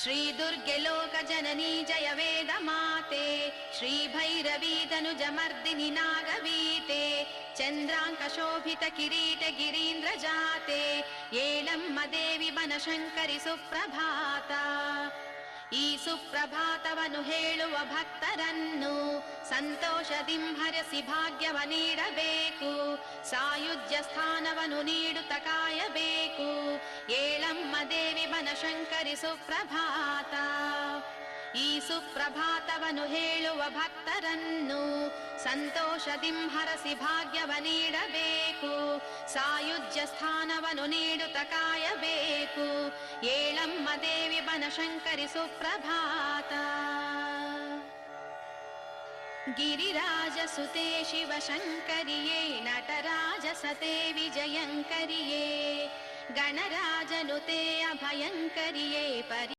ಶ್ರೀದುರ್ಗೆ ಲೋಕಜನನಿ ಜಯ ವೇದ ಮಾತೆ, ಶ್ರೀಭೈರವಿ ಧನುಜಮರ್ದಿನಿ ನಾಗವೀತೆ, ಚಂದ್ರಾಂಕ ಶೋಭಿತ ಕಿರೀಟ ಗಿರೀಂದ್ರ ಜಾತೆ, ಏಳಮ್ಮ ದೇವಿ ಬನಶಂಕರಿ ಸುಪ್ರಭಾತ. ಈ ಸುಪ್ರಭಾತವನ್ನು ಹೇಳುವ ಭಕ್ತರನ್ನು ಸಂತೋಷದಿಂಭರಿಸಿ ಭಾಗ್ಯವ ನೀಡಬೇಕು, ಸಾಯುಜ್ಯ ಸ್ಥಾನವನ್ನು ನೀಡುತ್ತ ಕಾಯಬೇಕು. ಏಳಮ್ಮ ದೇವಿ ಬನಶಂಕರಿ ಸುಪ್ರಭಾತ. ಈ ಸುಪ್ರಭಾತವನ್ನು ಹೇಳುವ ಭಕ್ತರನ್ನು ಸಂತೋಷದಿಂಭರಿಸಿ ಭಾಗ್ಯವ ನೀಡಬೇಕು, ಸಾಯುಜ್ಯ ಸ್ಥಾನವನ್ನು ನೀಡುತ್ತ ಕಾಯಬೇಕು. ಏಳಮ್ಮ ದೇವಿ ಬನಶಂಕರಿ ಸುಪ್ರಭಾತ. ಗಿರಿರಾಜ ಸುತೆ ಶಿವಶಂಕರಿಯೇ, ನಟರಾಜ ಸತೆ ವಿಜಯಂಕರಿಯೇ, ಗಣರಾಜನುತೆ ಅಭಯಂಕರಿಯೇ,